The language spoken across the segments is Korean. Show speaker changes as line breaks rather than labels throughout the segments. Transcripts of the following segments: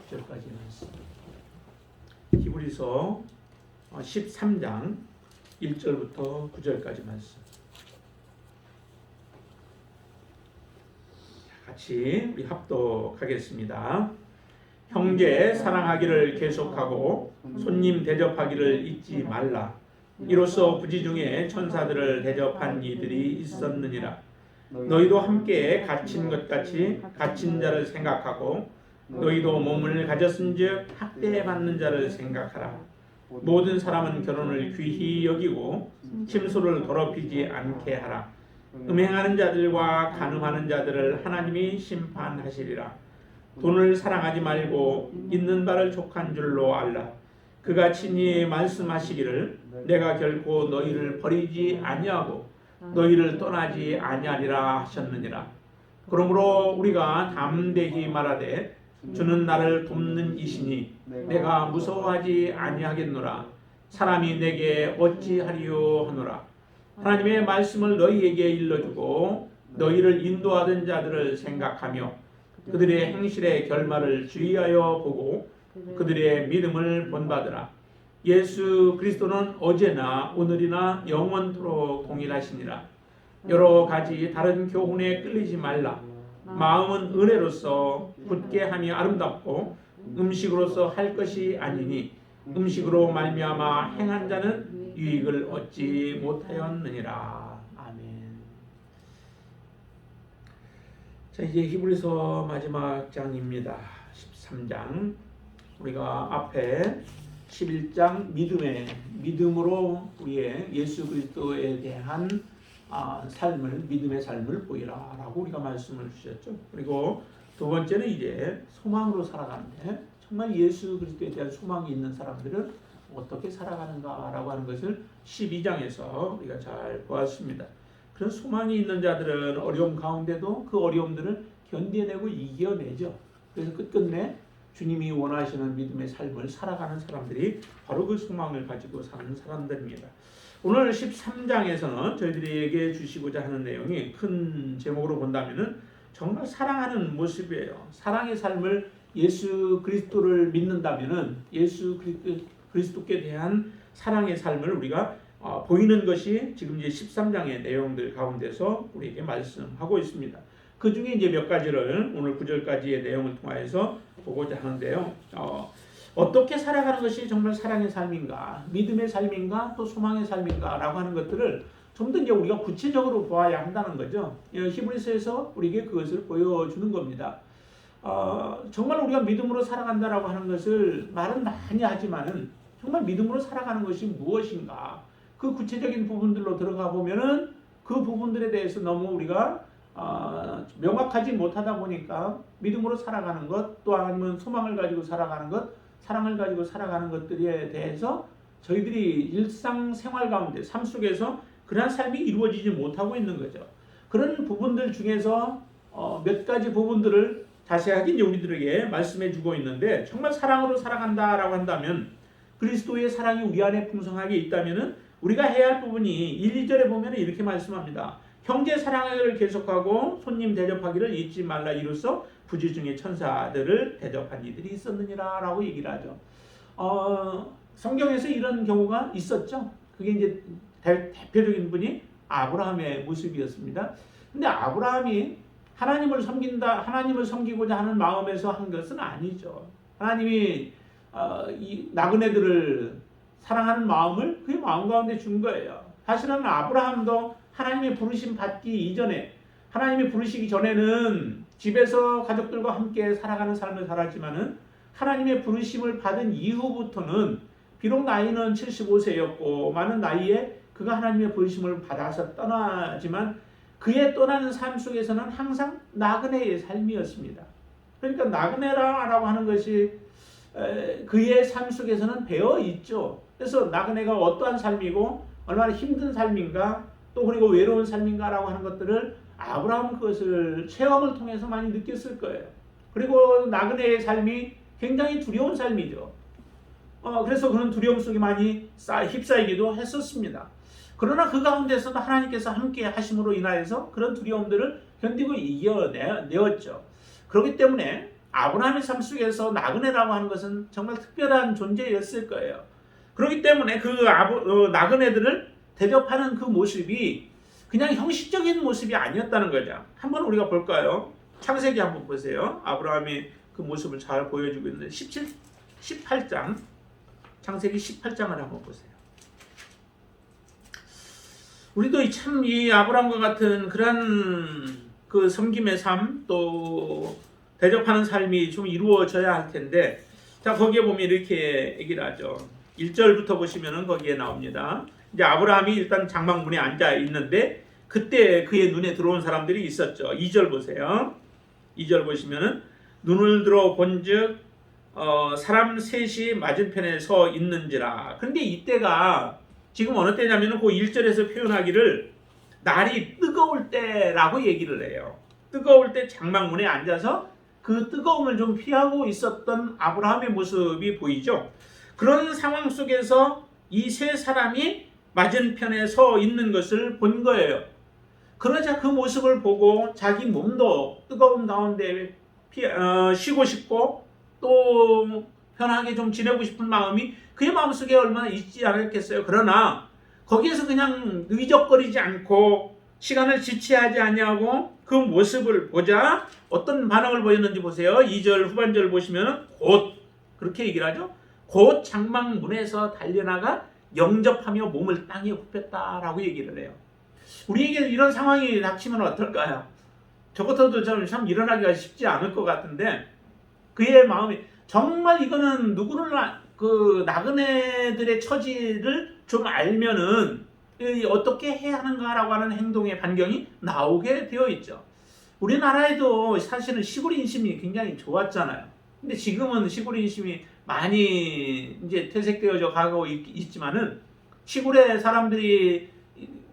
9절까지 말씀. 히브리서 13장 1절부터 9절까지 말씀. 같이 우리 합독하겠습니다. 형제 사랑하기를 계속하고 손님 대접하기를 잊지 말라. 이로써 부지 중에 천사들을 대접한 이들이 있었느니라. 너희도 함께 갇힌 것 같이 갇힌 자를 생각하고 너희도 몸을 가졌은즉 학대받는 자를 생각하라. 모든 사람은 결혼을 귀히 여기고 침소를 더럽히지 않게 하라. 음행하는 자들과 간음하는 자들을 하나님이 심판하시리라. 돈을 사랑하지 말고 있는 바를 족한 줄로 알라. 그가 친히 말씀하시기를 내가 결코 너희를 버리지 아니하고 너희를 떠나지 아니하리라 하셨느니라. 그러므로 우리가 담대히 말하되 주는 나를 돕는 이시니 내가 무서워하지 아니하겠노라. 사람이 내게 어찌하리요 하노라. 하나님의 말씀을 너희에게 일러주고 너희를 인도하던 자들을 생각하며 그들의 행실의 결말을 주의하여 보고 그들의 믿음을 본받으라. 예수 그리스도는 어제나 오늘이나 영원토록 동일하시니라. 여러 가지 다른 교훈에 끌리지 말라. 마음은 은혜로서 굳게 함이 아름답고 음식으로서 할 것이 아니니 음식으로 말미암아 행한 자는 유익을 얻지 못하였느니라. 아멘. 자, 이제 히브리서 마지막 장입니다. 13장. 우리가 앞에 11장 믿음으로 우리의 예수 그리스도에 대한 삶을, 믿음의 삶을 보이라라고 우리가 말씀을 주셨죠. 그리고 두 번째는 이제 소망으로 살아가는데 정말 예수 그리스도에 대한 소망이 있는 사람들은 어떻게 살아가는가라고 하는 것을 12장에서 우리가 잘 보았습니다. 그런 소망이 있는 자들은 어려움 가운데도 그 어려움들을 견뎌내고 이겨내죠. 그래서 끝끝내 주님이 원하시는 믿음의 삶을 살아가는 사람들이 바로 그 소망을 가지고 사는 사람들입니다. 오늘 13장에서는 저희들에게 주시고자 하는 내용이 큰 제목으로 본다면은 정말 사랑하는 모습이에요. 사랑의 삶을 예수 그리스도를 믿는다면은 예수 그리스도께 대한 사랑의 삶을 우리가 보이는 것이 지금 이제 13장의 내용들 가운데서 우리에게 말씀하고 있습니다. 그 중에 이제 몇 가지를 오늘 9절까지의 내용을 통해서 보고자 하는데요. 어떻게 살아가는 것이 정말 사랑의 삶인가, 믿음의 삶인가, 또 소망의 삶인가라고 하는 것들을 좀 더 이제 우리가 구체적으로 보아야 한다는 거죠. 히브리서에서 우리에게 그것을 보여주는 겁니다. 정말 우리가 믿음으로 살아간다라고 하는 것을 말은 많이 하지만은 정말 믿음으로 살아가는 것이 무엇인가? 그 구체적인 부분들로 들어가 보면은 그 부분들에 대해서 너무 우리가 명확하지 못하다 보니까 믿음으로 살아가는 것, 또 아니면 소망을 가지고 살아가는 것, 사랑을 가지고 살아가는 것들에 대해서 저희들이 일상생활 가운데 삶 속에서 그러한 삶이 이루어지지 못하고 있는 거죠. 그런 부분들 중에서 몇 가지 부분들을 자세하게 이제 우리들에게 말씀해 주고 있는데 정말 사랑으로 살아간다라고 한다면 그리스도의 사랑이 우리 안에 풍성하게 있다면은 우리가 해야 할 부분이 1, 2절에 보면 이렇게 말씀합니다. 형제 사랑을 계속하고 손님 대접하기를 잊지 말라. 이로써 부지 중에 천사들을 대접한 이들이 있었느니라 라고 얘기를 하죠. 성경에서 이런 경우가 있었죠. 그게 이제 대표적인 분이 아브라함의 모습이었습니다. 근데 아브라함이 하나님을 섬기고자 하는 마음에서 한 것은 아니죠. 하나님이 이 나그네들을 사랑하는 마음을 그의 마음 가운데 준 거예요. 사실은 아브라함도 하나님의 부르심 받기 이전에, 하나님이 부르시기 전에는 집에서 가족들과 함께 살아가는 삶을 살았지만은 하나님의 부르심을 받은 이후부터는 비록 나이는 75세였고 많은 나이에 그가 하나님의 부르심을 받아서 떠나지만 그의 떠나는 삶 속에서는 항상 나그네의 삶이었습니다. 그러니까 나그네라고 하는 것이 그의 삶 속에서는 배어 있죠. 그래서 나그네가 어떠한 삶이고 얼마나 힘든 삶인가, 또 그리고 외로운 삶인가라고 하는 것들을 아브라함은 그것을 체험을 통해서 많이 느꼈을 거예요. 그리고 나그네의 삶이 굉장히 두려운 삶이죠. 그래서 그런 두려움 속에 많이 휩싸이기도 했었습니다. 그러나 그 가운데서도 하나님께서 함께 하심으로 인하여서 그런 두려움들을 견디고 이겨내었죠. 그렇기 때문에 아브라함의 삶 속에서 나그네라고 하는 것은 정말 특별한 존재였을 거예요. 그렇기 때문에 그 나그네들을 대접하는 그 모습이 그냥 형식적인 모습이 아니었다는 거죠. 한번 우리가 볼까요? 창세기 한번 보세요. 아브라함이 그 모습을 잘 보여주고 있는데 18장 창세기 18장을 한번 보세요. 우리도 참 이 아브라함과 같은 그런 그 섬김의 삶 또 대접하는 삶이 좀 이루어져야 할 텐데, 자 거기에 보면 이렇게 얘기를 하죠. 1절부터 보시면은 거기에 나옵니다. 이제 아브라함이 일단 장막문에 앉아 있는데 그때 그의 눈에 들어온 사람들이 있었죠. 2절 보세요. 2절 보시면은 눈을 들어 본즉 사람 셋이 맞은편에 서 있는지라. 근데 이때가 지금 어느 때냐면은 그 1절에서 표현하기를 날이 뜨거울 때라고 얘기를 해요. 뜨거울 때 장막문에 앉아서 그 뜨거움을 좀 피하고 있었던 아브라함의 모습이 보이죠. 그런 상황 속에서 이 세 사람이 맞은편에 서 있는 것을 본 거예요. 그러자 그 모습을 보고 자기 몸도 뜨거운 가운데 쉬고 싶고 또 편하게 좀 지내고 싶은 마음이 그의 마음속에 얼마나 있지 않았겠어요. 그러나 거기에서 그냥 의적거리지 않고 시간을 지체하지 아니하고 그 모습을 보자 어떤 반응을 보였는지 보세요. 2절 후반절 보시면 곧 그렇게 얘기를 하죠. 곧 장막문에서 달려나가 영접하며 몸을 땅에 굽혔다라고 얘기를 해요. 우리에게 이런 상황이 닥치면 어떨까요? 저것도 참 일어나기가 쉽지 않을 것 같은데 그의 마음이 정말 이거는 누구를 그 나그네들의 처지를 좀 알면은 어떻게 해야 하는가라고 하는 행동의 반경이 나오게 되어 있죠. 우리나라에도 사실은 시골 인심이 굉장히 좋았잖아요. 근데 지금은 시골 인심이 많이 이제 퇴색되어져 가고 있지만은 시골에 사람들이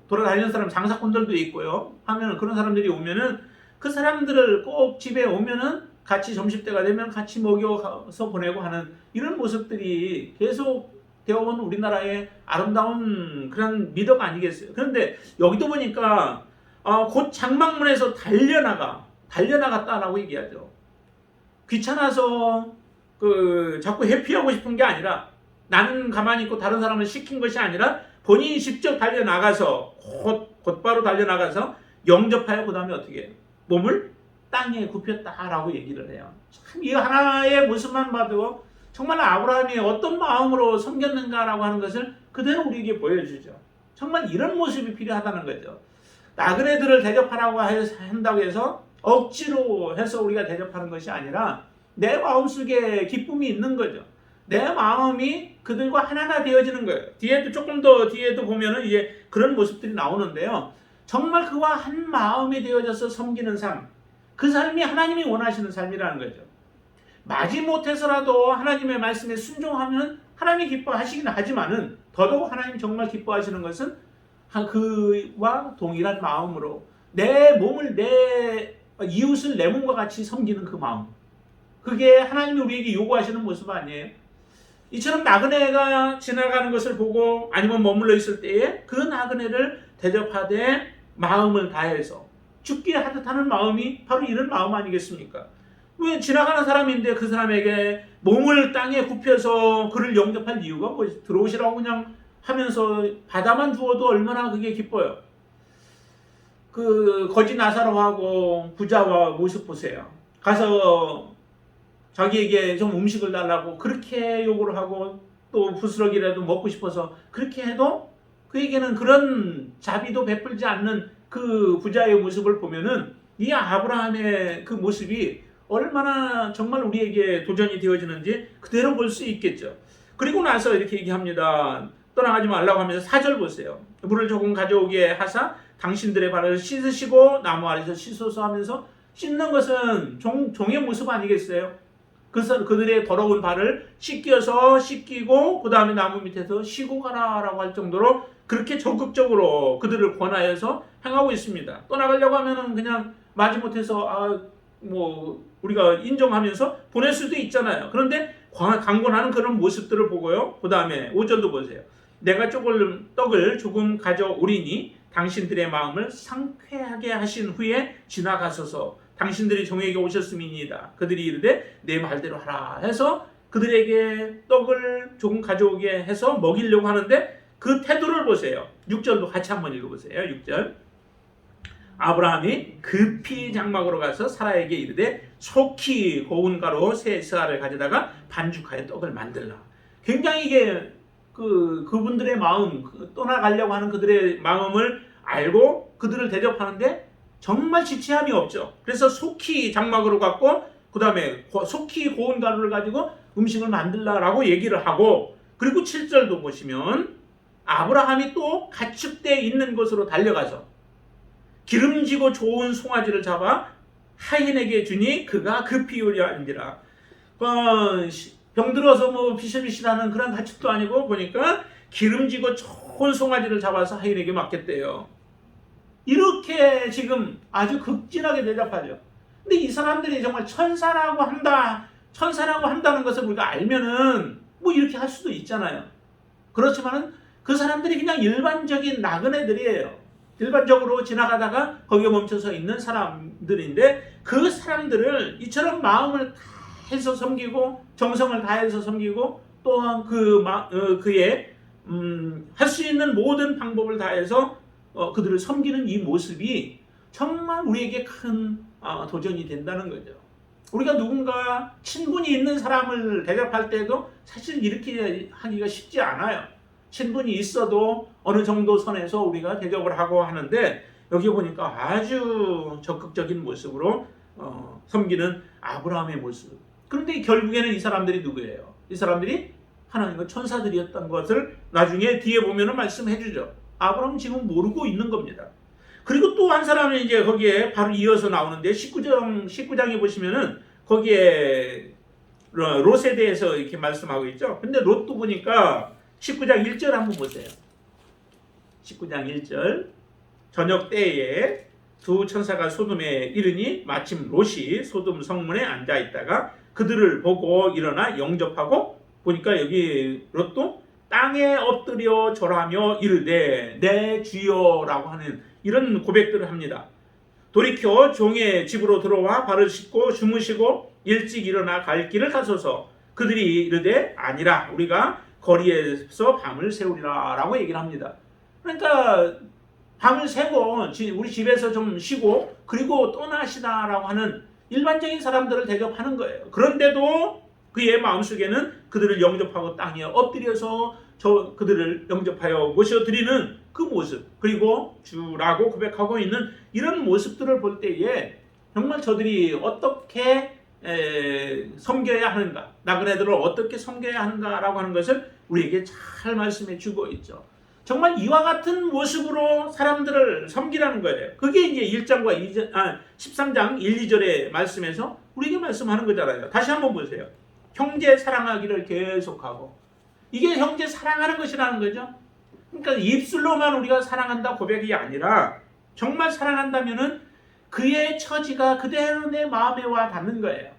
돌아다니는 사람 장사꾼들도 있고요. 하면은 그런 사람들이 오면은 그 사람들을 꼭 집에 오면은 같이 점심때가 되면 같이 먹여서 보내고 하는 이런 모습들이 계속 되어온 우리나라의 아름다운 그런 미덕 아니겠어요. 그런데 여기도 보니까 곧 장막문에서 달려나갔다라고 얘기하죠. 귀찮아서 자꾸 회피하고 싶은 게 아니라 나는 가만히 있고 다른 사람을 시킨 것이 아니라 본인이 직접 달려나가서 곧바로 달려나가서 영접하여 그 다음에 어떻게 해요? 몸을 땅에 굽혔다라고 얘기를 해요. 참 이 하나의 모습만 봐도 정말 아브라함이 어떤 마음으로 섬겼는가라고 하는 것을 그대로 우리에게 보여주죠. 정말 이런 모습이 필요하다는 거죠. 나그네들을 대접하라고 한다고 해서 억지로 해서 우리가 대접하는 것이 아니라 내 마음속에 기쁨이 있는 거죠. 내 마음이 그들과 하나가 되어지는 거예요. 뒤에도 조금 더 뒤에도 보면은 이제 그런 모습들이 나오는데요. 정말 그와 한 마음이 되어져서 섬기는 삶, 그 삶이 하나님이 원하시는 삶이라는 거죠. 마지못해서라도 하나님의 말씀에 순종하면 하나님이 기뻐하시긴 하지만은 더더욱 하나님 정말 기뻐하시는 것은 그와 동일한 마음으로 내 몸을 내 이웃을 내 몸과 같이 섬기는 그 마음, 그게 하나님이 우리에게 요구하시는 모습 아니에요? 이처럼 나그네가 지나가는 것을 보고 아니면 머물러 있을 때에 그 나그네를 대접하되 마음을 다해서 죽게 하듯 하는 마음이 바로 이런 마음 아니겠습니까? 왜 지나가는 사람인데 그 사람에게 몸을 땅에 굽혀서 그를 영접할 이유가 뭐 들어오시라고 그냥 하면서 받아만 주어도 얼마나 그게 기뻐요. 그 거지 나사로하고 부자와 모습 보세요. 가서 자기에게 좀 음식을 달라고 그렇게 요구를 하고 또 부스러기라도 먹고 싶어서 그렇게 해도 그에게는 그런 자비도 베풀지 않는 그 부자의 모습을 보면은 이 아브라함의 그 모습이 얼마나 정말 우리에게 도전이 되어지는지 그대로 볼 수 있겠죠. 그리고 나서 이렇게 얘기합니다. 떠나가지 말라고 하면서 4절 보세요. 물을 조금 가져오게 하사 당신들의 발을 씻으시고 나무 아래서 씻어서 하면서 씻는 것은 종의 모습 아니겠어요? 그들의 더러운 발을 씻기고 그 다음에 나무 밑에서 쉬고 가라라고 할 정도로 그렇게 적극적으로 그들을 권하여서 행하고 있습니다. 떠나가려고 하면은 그냥 마지못해서 우리가 인정하면서 보낼 수도 있잖아요. 그런데 강권하는 그런 모습들을 보고요. 그 다음에 5절도 보세요. 내가 떡을 조금 가져오리니 당신들의 마음을 상쾌하게 하신 후에 지나가소서. 당신들이 종에게 오셨음이니이다. 그들이 이르되 내 말대로 하라 해서 그들에게 떡을 조금 가져오게 해서 먹이려고 하는데 그 태도를 보세요. 6절도 같이 한번 읽어보세요. 6절. 아브라함이 급히 장막으로 가서 사라에게 이르되 속히 고운 가루 세 스아를 가져다가 반죽하여 떡을 만들라. 굉장히 이게 그분들의 마음, 떠나가려고 하는 그들의 마음을 알고 그들을 대접하는데 정말 지체함이 없죠. 그래서 속히 장막으로 갔고 그 다음에 속히 고운 가루를 가지고 음식을 만들라라고 얘기를 하고, 그리고 7절도 보시면 아브라함이 또 가축대 있는 곳으로 달려가서 기름지고 좋은 송아지를 잡아 하인에게 주니 그가 급히 요리하는지라. 병들어서 뭐 비실비실하는 그런 가축도 아니고 보니까 기름지고 좋은 송아지를 잡아서 하인에게 맡겼대요. 이렇게 지금 아주 극진하게 대접하죠. 근데 이 사람들이 정말 천사라고 한다는 것을 우리가 알면은 뭐 이렇게 할 수도 있잖아요. 그렇지만은 그 사람들이 그냥 일반적인 나그네들이에요. 일반적으로 지나가다가 거기에 멈춰서 있는 사람들인데 그 사람들을 이처럼 마음을 다해서 섬기고 정성을 다해서 섬기고 또한 그의 할 수 있는 모든 방법을 다해서 그들을 섬기는 이 모습이 정말 우리에게 큰 도전이 된다는 거죠. 우리가 누군가 친분이 있는 사람을 대접할 때도 사실 이렇게 하기가 쉽지 않아요. 친분이 있어도 어느 정도 선에서 우리가 대접을 하고 하는데 여기 보니까 아주 적극적인 모습으로 섬기는 아브라함의 모습. 그런데 결국에는 이 사람들이 누구예요? 이 사람들이 하나님의 천사들이었던 것을 나중에 뒤에 보면은 말씀해 주죠. 아브라함은 지금 모르고 있는 겁니다. 그리고 또 한 사람은 이제 거기에 바로 이어서 나오는데 19장에 보시면은 거기에 롯에 대해서 이렇게 말씀하고 있죠. 근데 롯도 보니까 19장 1절 한번 보세요. 19장 1절. 저녁 때에 두 천사가 소돔에 이르니 마침 롯이 소돔 성문에 앉아 있다가 그들을 보고 일어나 영접하고, 보니까 여기 롯도 땅에 엎드려 절하며 이르되 내 주여라고 하는 이런 고백들을 합니다. 돌이켜 종의 집으로 들어와 발을 씻고 주무시고 일찍 일어나 갈 길을 가소서. 그들이 이르되 아니라 우리가 거리에서 밤을 새우리라 라고 얘기를 합니다. 그러니까 밤을 새고 우리 집에서 좀 쉬고 그리고 떠나시다라고 하는 일반적인 사람들을 대접하는 거예요. 그런데도 그의 마음속에는 그들을 영접하고 땅에 엎드려서 그들을 영접하여 모셔드리는 그 모습, 그리고 주라고 고백하고 있는 이런 모습들을 볼 때에 정말 저들이 어떻게 섬겨야 하는가, 나그네들을 어떻게 섬겨야 하는가라고 하는 것을 우리에게 잘 말씀해 주고 있죠. 정말 이와 같은 모습으로 사람들을 섬기라는 거예요. 그게 이제 13장 1, 2절의 말씀에서 우리에게 말씀하는 거잖아요. 다시 한번 보세요. 형제 사랑하기를 계속하고, 이게 형제 사랑하는 것이라는 거죠. 그러니까 입술로만 우리가 사랑한다 고백이 아니라 정말 사랑한다면은 그의 처지가 그대로 내 마음에 와 닿는 거예요.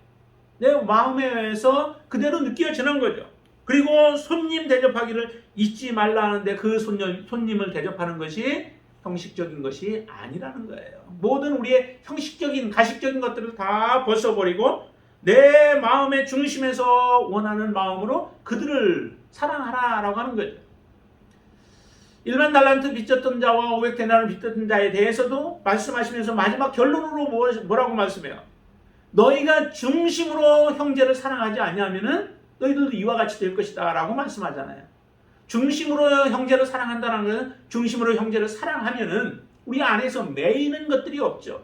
내 마음에서 그대로 느껴지는 거죠. 그리고 손님 대접하기를 잊지 말라 하는데 그 손님을 대접하는 것이 형식적인 것이 아니라는 거예요. 모든 우리의 형식적인 가식적인 것들을 다 벗어버리고 내 마음의 중심에서 원하는 마음으로 그들을 사랑하라라고 하는 거죠. 일반 달란트 빚졌던 자와 500데나를 빚졌던 자에 대해서도 말씀하시면서 마지막 결론으로 뭐라고 말씀해요? 너희가 중심으로 형제를 사랑하지 아니하면은 너희들도 이와 같이 될 것이다 라고 말씀하잖아요. 중심으로 형제를 사랑한다는 것은 중심으로 형제를 사랑하면은 우리 안에서 매이는 것들이 없죠.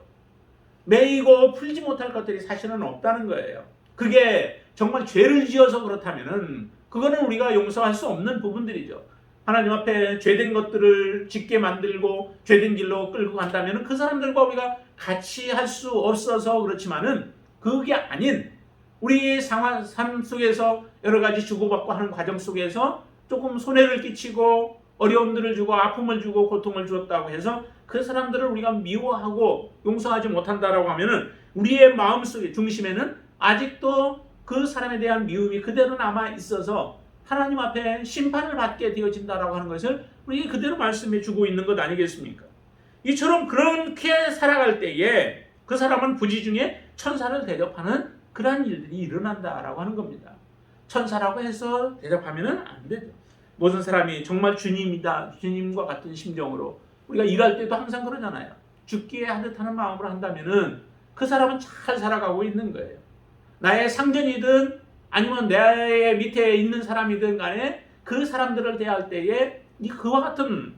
매이고 풀지 못할 것들이 사실은 없다는 거예요. 그게 정말 죄를 지어서 그렇다면은 그거는 우리가 용서할 수 없는 부분들이죠. 하나님 앞에 죄된 것들을 짓게 만들고 죄된 길로 끌고 간다면 그 사람들과 우리가 같이 할 수 없어서 그렇지만은 그게 아닌 우리의 삶 속에서 여러 가지 주고받고 하는 과정 속에서 조금 손해를 끼치고 어려움들을 주고 아픔을 주고 고통을 주었다고 해서 그 사람들을 우리가 미워하고 용서하지 못한다라고 하면은 우리의 마음속의 중심에는 아직도 그 사람에 대한 미움이 그대로 남아 있어서 하나님 앞에 심판을 받게 되어진다라고 하는 것을 우리에게 그대로 말씀해 주고 있는 것 아니겠습니까? 이처럼 그렇게 살아갈 때에 그 사람은 부지 중에 천사를 대접하는 그러한 일들이 일어난다라고 하는 겁니다. 천사라고 해서 대접하면은 안 되죠. 모든 사람이 정말 주님이다, 주님과 같은 심정으로 우리가 일할 때도 항상 그러잖아요. 죽기에 하듯 하는 마음으로 한다면은 그 사람은 잘 살아가고 있는 거예요. 나의 상전이든 아니면 내 밑에 있는 사람이든 간에 그 사람들을 대할 때에 그와 같은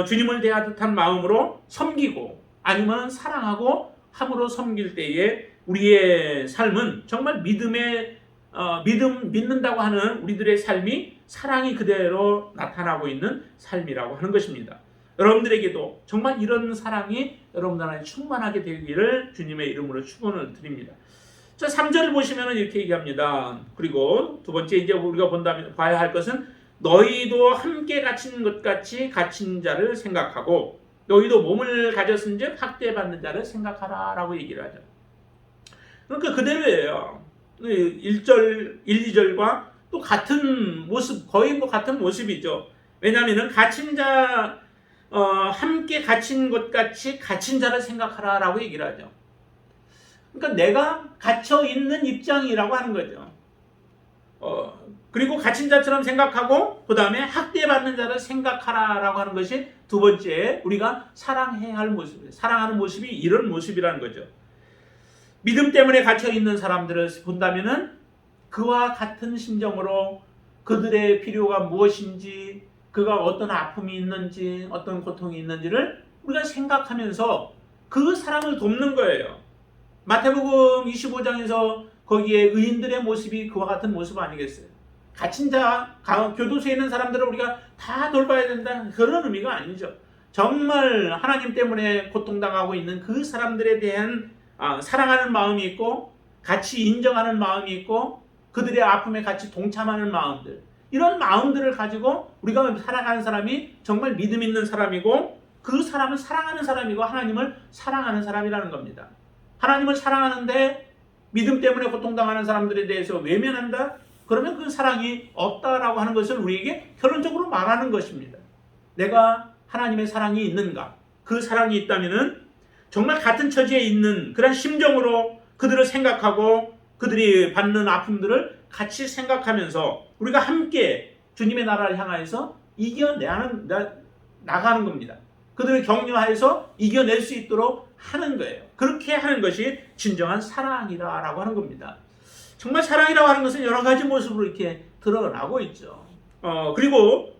주님을 대하듯 한 마음으로 섬기고 아니면 사랑하고 함으로 섬길 때에 우리의 삶은 정말 믿는다고 하는 우리들의 삶이 사랑이 그대로 나타나고 있는 삶이라고 하는 것입니다. 여러분들에게도 정말 이런 사랑이 여러분들 안에 충만하게 되기를 주님의 이름으로 축원을 드립니다. 자, 3절을 보시면 이렇게 얘기합니다. 그리고 두 번째 이제 우리가 봐야 할 것은 너희도 함께 갇힌 것 같이 갇힌 자를 생각하고 너희도 몸을 가졌은즉 학대받는 자를 생각하라 라고 얘기를 하죠. 그러니까 그대로예요. 1절, 1, 2절과 또 같은 모습, 거의 같은 모습이죠. 왜냐하면 갇힌 자, 함께 갇힌 것 같이 갇힌 자를 생각하라 라고 얘기를 하죠. 그러니까 내가 갇혀 있는 입장이라고 하는 거죠. 그리고 갇힌 자처럼 생각하고 그 다음에 학대받는 자를 생각하라라고 하는 것이 두 번째 우리가 사랑해야 할 모습이에요. 사랑하는 모습이 이런 모습이라는 거죠. 믿음 때문에 갇혀 있는 사람들을 본다면은 그와 같은 심정으로 그들의 필요가 무엇인지, 그가 어떤 아픔이 있는지, 어떤 고통이 있는지를 우리가 생각하면서 그 사람을 돕는 거예요. 마태복음 25장에서 거기에 의인들의 모습이 그와 같은 모습 아니겠어요? 갇힌 자, 교도소에 있는 사람들을 우리가 다 돌봐야 된다, 그런 의미가 아니죠. 정말 하나님 때문에 고통당하고 있는 그 사람들에 대한 사랑하는 마음이 있고 같이 인정하는 마음이 있고 그들의 아픔에 같이 동참하는 마음들, 이런 마음들을 가지고 우리가 살아가는 사람이 정말 믿음 있는 사람이고 그 사람은 사랑하는 사람이고 하나님을 사랑하는 사람이라는 겁니다. 하나님을 사랑하는데 믿음 때문에 고통당하는 사람들에 대해서 외면한다? 그러면 그 사랑이 없다라고 하는 것을 우리에게 결론적으로 말하는 것입니다. 내가 하나님의 사랑이 있는가? 그 사랑이 있다면은 정말 같은 처지에 있는 그런 심정으로 그들을 생각하고 그들이 받는 아픔들을 같이 생각하면서 우리가 함께 주님의 나라를 향하여서 나가는 겁니다. 그들을 격려하여서 이겨낼 수 있도록 하는 거예요. 그렇게 하는 것이 진정한 사랑이라고 하는 겁니다. 정말 사랑이라고 하는 것은 여러 가지 모습으로 이렇게 드러나고 있죠. 그리고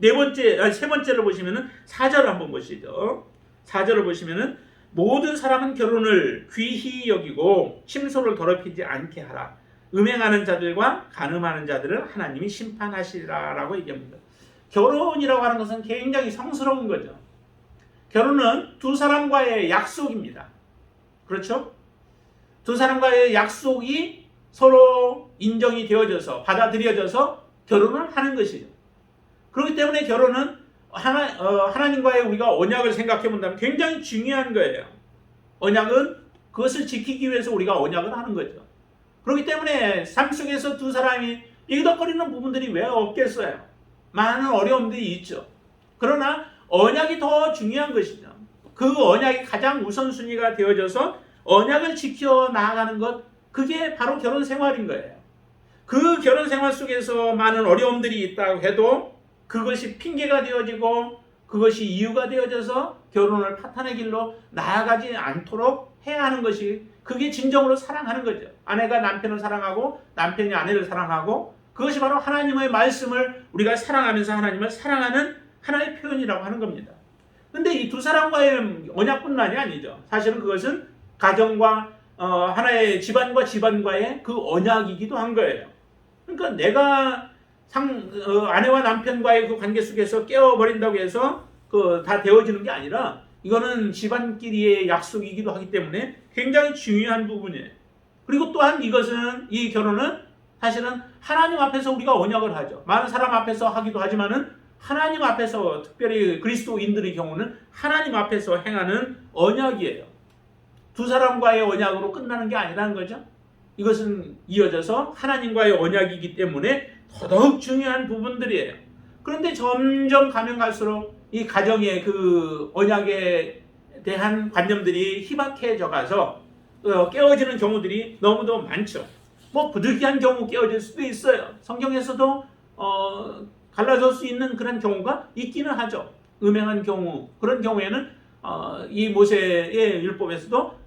세 번째로 보시면은 4절을 한번 보시죠. 4절을 보시면은 모든 사람은 결혼을 귀히 여기고 침소를 더럽히지 않게 하라. 음행하는 자들과 간음하는 자들을 하나님이 심판하시리라라고 얘기합니다. 결혼이라고 하는 것은 굉장히 성스러운 거죠. 결혼은 두 사람과의 약속입니다. 그렇죠? 두 사람과의 약속이 서로 인정이 되어져서 받아들여져서 결혼을 하는 것이죠. 그렇기 때문에 결혼은 하나님과의 우리가 언약을 생각해 본다면 굉장히 중요한 거예요. 언약은 그것을 지키기 위해서 우리가 언약을 하는 거죠. 그렇기 때문에 삶 속에서 두 사람이 삐그덕거리는 부분들이 왜 없겠어요? 많은 어려움들이 있죠. 그러나 언약이 더 중요한 것이죠. 그 언약이 가장 우선순위가 되어져서 언약을 지켜 나아가는 것, 그게 바로 결혼 생활인 거예요. 그 결혼 생활 속에서 많은 어려움들이 있다고 해도 그것이 핑계가 되어지고 그것이 이유가 되어져서 결혼을 파탄의 길로 나아가지 않도록 해야 하는 것이, 그게 진정으로 사랑하는 거죠. 아내가 남편을 사랑하고 남편이 아내를 사랑하고, 그것이 바로 하나님의 말씀을 우리가 사랑하면서 하나님을 사랑하는 하나의 표현이라고 하는 겁니다. 근데 이 두 사람과의 언약뿐만이 아니죠. 사실은 그것은 가정과 하나의 집안과 집안과의 그 언약이기도 한 거예요. 그러니까 내가 아내와 남편과의 그 관계 속에서 깨어버린다고 해서 다 되어지는 게 아니라 이거는 집안끼리의 약속이기도 하기 때문에 굉장히 중요한 부분이에요. 그리고 또한 이 결혼은 사실은 하나님 앞에서 우리가 언약을 하죠. 많은 사람 앞에서 하기도 하지만은 하나님 앞에서, 특별히 그리스도인들의 경우는 하나님 앞에서 행하는 언약이에요. 두 사람과의 언약으로 끝나는 게 아니라는 거죠. 이것은 이어져서 하나님과의 언약이기 때문에 더더욱 중요한 부분들이에요. 그런데 점점 가면 갈수록 이 가정의 그 언약에 대한 관념들이 희박해져 가서 깨어지는 경우들이 너무도 많죠. 뭐 부득이한 경우 깨어질 수도 있어요. 성경에서도 갈라질 수 있는 그런 경우가 있기는 하죠. 음행한 경우, 그런 경우에는 이 모세의 율법에서도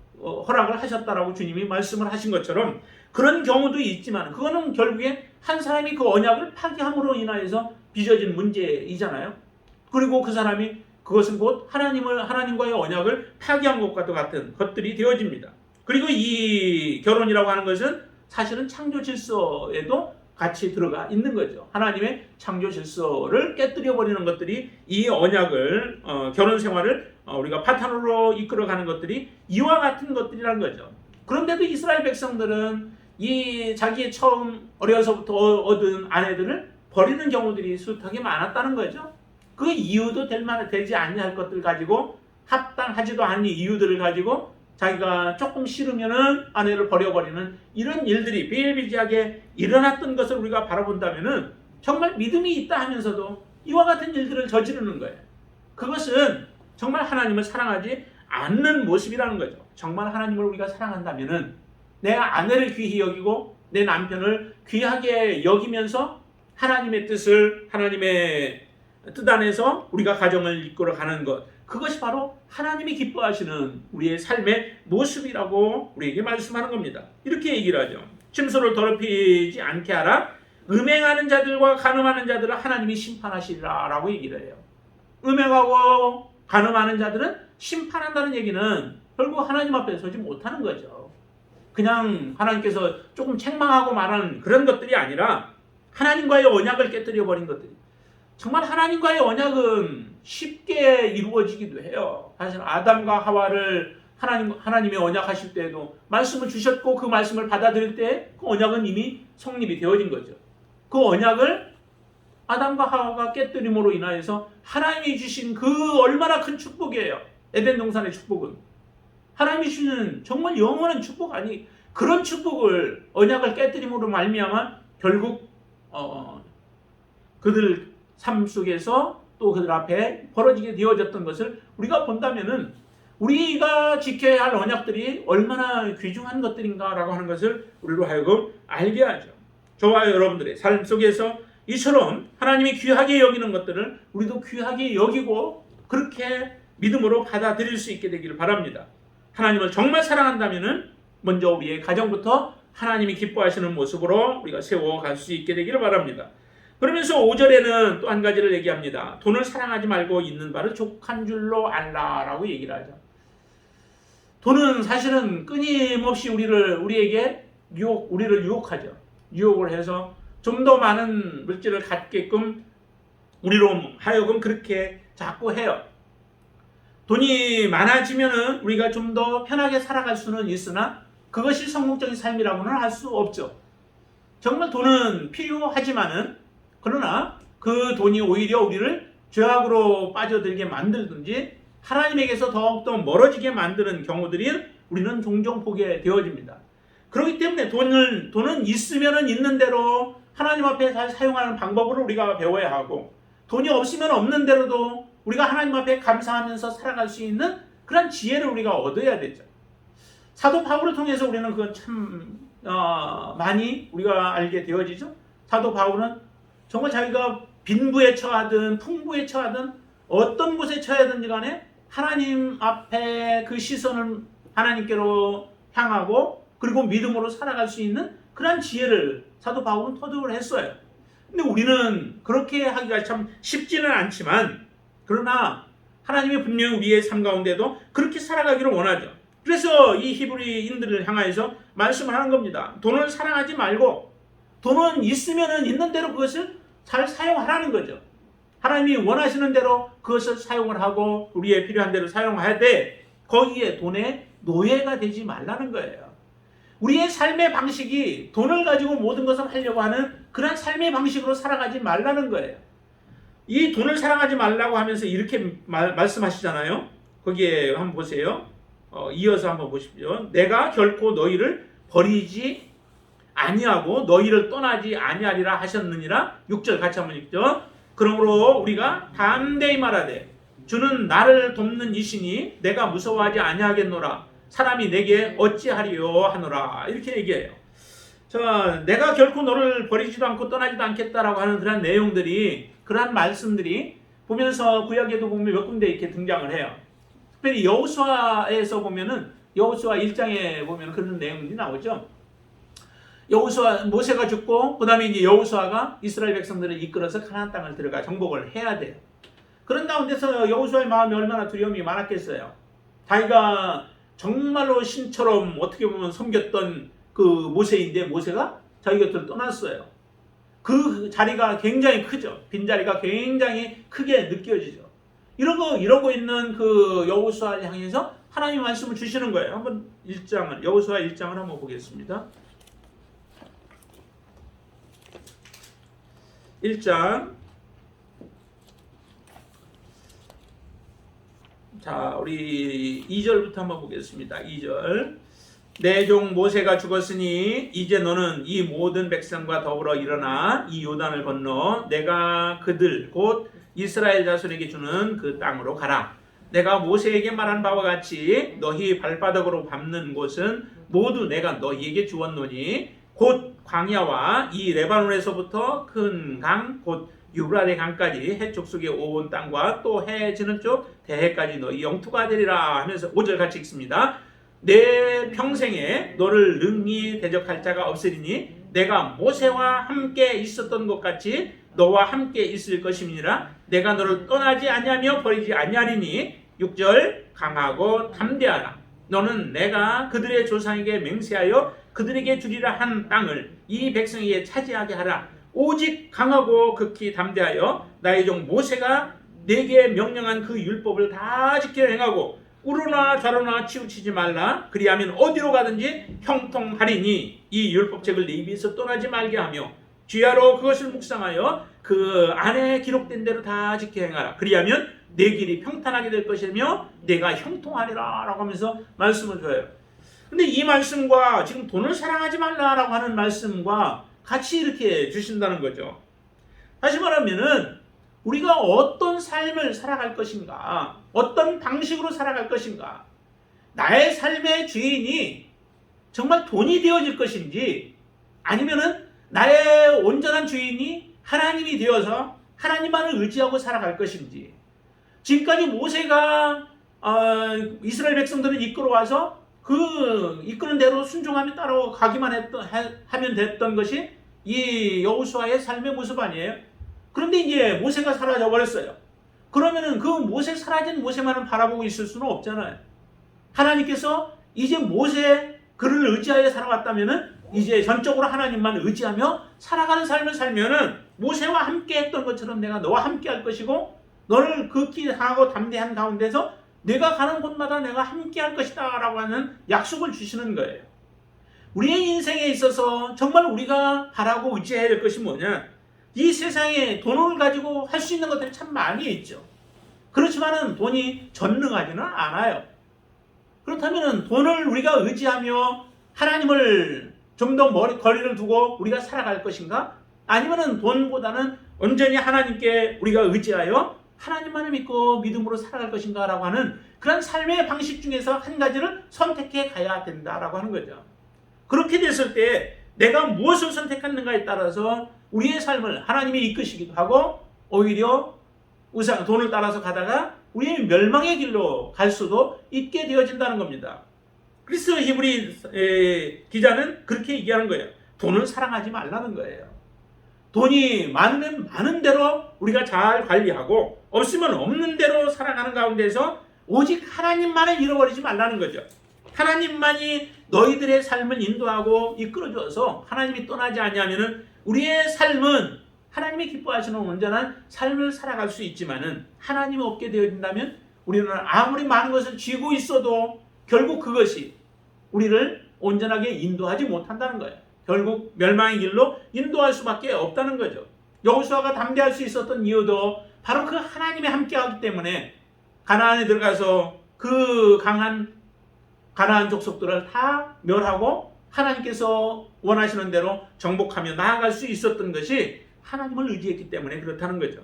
허락을 하셨다라고 주님이 말씀을 하신 것처럼 그런 경우도 있지만 그거는 결국에 한 사람이 그 언약을 파기함으로 인하여서 빚어진 문제이잖아요. 그리고 그 사람이 그것은 곧 하나님과의 언약을 파기한 것과 같은 것들이 되어집니다. 그리고 이 결혼이라고 하는 것은 사실은 창조 질서에도 같이 들어가 있는 거죠. 하나님의 창조 질서를 깨뜨려 버리는 것들이 이 언약을 결혼 생활을 우리가 파탄으로 이끌어가는 것들이 이와 같은 것들이라는 거죠. 그런데도 이스라엘 백성들은 이 자기의 처음 어려서부터 얻은 아내들을 버리는 경우들이 숱하게 많았다는 거죠. 그 이유도 되지 아니할 것들 가지고 합당하지도 않은 이유들을 가지고 자기가 조금 싫으면은 아내를 버려버리는 이런 일들이 비일비재하게 일어났던 것을 우리가 바라본다면은 정말 믿음이 있다 하면서도 이와 같은 일들을 저지르는 거예요. 그것은 정말 하나님을 사랑하지 않는 모습이라는 거죠. 정말 하나님을 우리가 사랑한다면은 내 아내를 귀히 여기고 내 남편을 귀하게 여기면서 하나님의 뜻을 하나님의 뜻 안에서 우리가 가정을 이끌어가는 것, 그것이 바로 하나님이 기뻐하시는 우리의 삶의 모습이라고 우리에게 말씀하는 겁니다. 이렇게 얘기를 하죠. 침소를 더럽히지 않게 하라. 음행하는 자들과 간음하는 자들을 하나님이 심판하시리라 라고 얘기를 해요. 음행하고 간음하는 자들은 심판한다는 얘기는 결국 하나님 앞에 서지 못하는 거죠. 그냥 하나님께서 조금 책망하고 말하는 그런 것들이 아니라 하나님과의 언약을 깨뜨려 버린 것들이, 정말 하나님과의 언약은 쉽게 이루어지기도 해요. 사실 아담과 하와를 하나님의 언약하실 때에도 말씀을 주셨고 그 말씀을 받아들일 때 그 언약은 이미 성립이 되어진 거죠. 그 언약을 아담과 하와가 깨뜨림으로 인하여서 하나님이 주신 그 얼마나 큰 축복이에요. 에덴 동산의 축복은 하나님이 주시는 정말 영원한 축복 아니, 그런 축복을 언약을 깨뜨림으로 말미암아 결국 그들 삶 속에서 또 그들 앞에 벌어지게 되어졌던 것을 우리가 본다면은 우리가 지켜야 할 언약들이 얼마나 귀중한 것들인가라고 하는 것을 우리로 하여금 알게 하죠. 저와 여러분들의 삶 속에서 이처럼 하나님이 귀하게 여기는 것들을 우리도 귀하게 여기고 그렇게 믿음으로 받아들일 수 있게 되기를 바랍니다. 하나님을 정말 사랑한다면은 먼저 우리의 가정부터 하나님이 기뻐하시는 모습으로 우리가 세워갈 수 있게 되기를 바랍니다. 그러면서 5절에는 또 한 가지를 얘기합니다. 돈을 사랑하지 말고 있는 바를 족한 줄로 알라라고 얘기를 하죠. 돈은 사실은 끊임없이 우리에게 우리를 유혹하죠. 유혹을 해서 좀 더 많은 물질을 갖게끔 우리로 하여금 그렇게 자꾸 해요. 돈이 많아지면은 우리가 좀 더 편하게 살아갈 수는 있으나 그것이 성공적인 삶이라고는 할 수 없죠. 정말 돈은 필요하지만은 그러나 그 돈이 오히려 우리를 죄악으로 빠져들게 만들든지 하나님에게서 더욱더 멀어지게 만드는 경우들이 우리는 종종 보게 되어집니다. 그렇기 때문에 돈은 있으면 있는 대로 하나님 앞에 잘 사용하는 방법을 우리가 배워야 하고, 돈이 없으면 없는 대로도 우리가 하나님 앞에 감사하면서 살아갈 수 있는 그런 지혜를 우리가 얻어야 되죠. 사도 바울을 통해서 우리는 그건 참 많이 우리가 알게 되어지죠. 사도 바울은 정말 자기가 빈부에 처하든 풍부에 처하든 어떤 곳에 처하든지 간에 하나님 앞에 그 시선을 하나님께로 향하고 그리고 믿음으로 살아갈 수 있는 그런 지혜를 사도 바울은 터득을 했어요. 근데 우리는 그렇게 하기가 참 쉽지는 않지만 그러나 하나님이 분명히 우리의 삶 가운데도 그렇게 살아가기를 원하죠. 그래서 이 히브리인들을 향하여서 말씀을 하는 겁니다. 돈을 사랑하지 말고 돈은 있으면 있는 대로 그것을 잘 사용하라는 거죠. 하나님이 원하시는 대로 그것을 사용을 하고 우리의 필요한 대로 사용해야 돼. 거기에 돈의 노예가 되지 말라는 거예요. 우리의 삶의 방식이 돈을 가지고 모든 것을 하려고 하는 그런 삶의 방식으로 살아가지 말라는 거예요. 이 돈을 사랑하지 말라고 하면서 이렇게 말씀하시잖아요. 거기에 한번 보세요. 이어서 한번 보십시오. 내가 결코 너희를 버리지 아니하고 너희를 떠나지 아니하리라 하셨느니라. 6절 같이 한번 읽죠. 그러므로 우리가 담대히 말하되 주는 나를 돕는 이시니 내가 무서워하지 아니하겠노라. 사람이 내게 어찌하리요 하노라. 이렇게 얘기해요. 내가 결코 너를 버리지도 않고 떠나지도 않겠다라고 하는 그런 내용들이, 그러한 말씀들이 보면서 구약에도 보면 몇 군데 이렇게 등장을 해요. 특별히 여호수아에서 보면은, 여호수아 1장에 보면 그런 내용들이 나오죠. 여호수아, 모세가 죽고 그 다음에 이제 여호수아가 이스라엘 백성들을 이끌어서 가나안 땅을 들어가 정복을 해야 돼요. 그런 가운데서 여호수아의 마음이 얼마나 두려움이 많았겠어요. 자기가 정말로 신처럼 어떻게 보면 섬겼던 그 모세인데, 모세가 자기 곁을 떠났어요. 그 자리가 굉장히 크죠. 빈자리가 굉장히 크게 느껴지죠. 이러고 있는 그 여호수아를 향해서 하나님 말씀을 주시는 거예요. 한번 여호수아 1장을 한번 보겠습니다. 1장. 자, 우리 2절부터 한번 보겠습니다. 2절. 내 종 모세가 죽었으니 이제 너는 이 모든 백성과 더불어 일어나 이 요단을 건너 내가 그들 곧 이스라엘 자손에게 주는 그 땅으로 가라. 내가 모세에게 말한 바와 같이 너희 발바닥으로 밟는 곳은 모두 내가 너희에게 주었노니 곧 광야와 이 레바논에서부터 큰 강 곧 유브라데 강까지 해쪽 속의 온 땅과 또 해 지는 쪽 대해까지 너희 영토가 되리라 하면서 5절 같이 읽습니다. 내 평생에 너를 능히 대적할 자가 없으리니 내가 모세와 함께 있었던 것 같이 너와 함께 있을 것임이니라. 내가 너를 떠나지 아니하며 버리지 아니하리니 6절 강하고 담대하라. 너는 내가 그들의 조상에게 맹세하여 그들에게 주리라 한 땅을 이 백성에게 차지하게 하라. 오직 강하고 극히 담대하여 나의 종 모세가 내게 명령한 그 율법을 다 지켜 행하고 우로나 좌로나 치우치지 말라. 그리하면 어디로 가든지 형통하리니 이 율법책을 네 입에서 떠나지 말게 하며 주야로 그것을 묵상하여 그 안에 기록된 대로 다 지켜 행하라. 그리하면 내 길이 평탄하게 될 것이며 내가 형통하리라 라고 하면서 말씀을 줘요. 근데 이 말씀과 지금 돈을 사랑하지 말라라고 하는 말씀과 같이 이렇게 주신다는 거죠. 다시 말하면은 우리가 어떤 삶을 살아갈 것인가, 어떤 방식으로 살아갈 것인가, 나의 삶의 주인이 정말 돈이 되어질 것인지 아니면은 나의 온전한 주인이 하나님이 되어서 하나님만을 의지하고 살아갈 것인지. 지금까지 모세가 이스라엘 백성들을 이끌어와서 그 이끄는 대로 순종하며 따라가기만 하면 됐던 것이 이 여호수아의 삶의 모습 아니에요? 그런데 이제 모세가 사라져 버렸어요. 그러면은 그 사라진 모세만을 바라보고 있을 수는 없잖아요. 하나님께서 이제 모세 그를 의지하여 살아왔다면은 이제 전적으로 하나님만 의지하며 살아가는 삶을 살면은 모세와 함께 했던 것처럼 내가 너와 함께 할 것이고 너를 극히 강하고 담대한 가운데서 내가 가는 곳마다 내가 함께 할 것이다 라고 하는 약속을 주시는 거예요. 우리의 인생에 있어서 정말 우리가 바라고 의지해야 될 것이 뭐냐? 이 세상에 돈을 가지고 할 수 있는 것들이 참 많이 있죠. 그렇지만은 돈이 전능하지는 않아요. 그렇다면 돈을 우리가 의지하며 하나님을 좀 더 거리를 두고 우리가 살아갈 것인가? 아니면은 돈보다는 온전히 하나님께 우리가 의지하여 하나님만을 믿고 믿음으로 살아갈 것인가? 라고 하는 그런 삶의 방식 중에서 한 가지를 선택해 가야 된다라고 하는 거죠. 그렇게 됐을 때 내가 무엇을 선택하는가에 따라서 우리의 삶을 하나님이 이끄시기도 하고 오히려 돈을 따라서 가다가 우리의 멸망의 길로 갈 수도 있게 되어진다는 겁니다. 그래서 히브리 기자는 그렇게 얘기하는 거예요. 돈을 사랑하지 말라는 거예요. 돈이 많으면 많은 대로 우리가 잘 관리하고 없으면 없는 대로 살아가는 가운데서 오직 하나님만을 잃어버리지 말라는 거죠. 하나님만이 너희들의 삶을 인도하고 이끌어줘서 하나님이 떠나지 아니하면은 우리의 삶은 하나님이 기뻐하시는 온전한 삶을 살아갈 수 있지만은 하나님이 없게 되어진다면 우리는 아무리 많은 것을 쥐고 있어도 결국 그것이 우리를 온전하게 인도하지 못한다는 거예요. 결국 멸망의 길로 인도할 수밖에 없다는 거죠. 여호수아가 담대할 수 있었던 이유도 바로 그 하나님이 함께하기 때문에 가나안에 들어가서 그 강한 가나안 족속들을 다 멸하고 하나님께서 원하시는 대로 정복하며 나아갈 수 있었던 것이 하나님을 의지했기 때문에 그렇다는 거죠.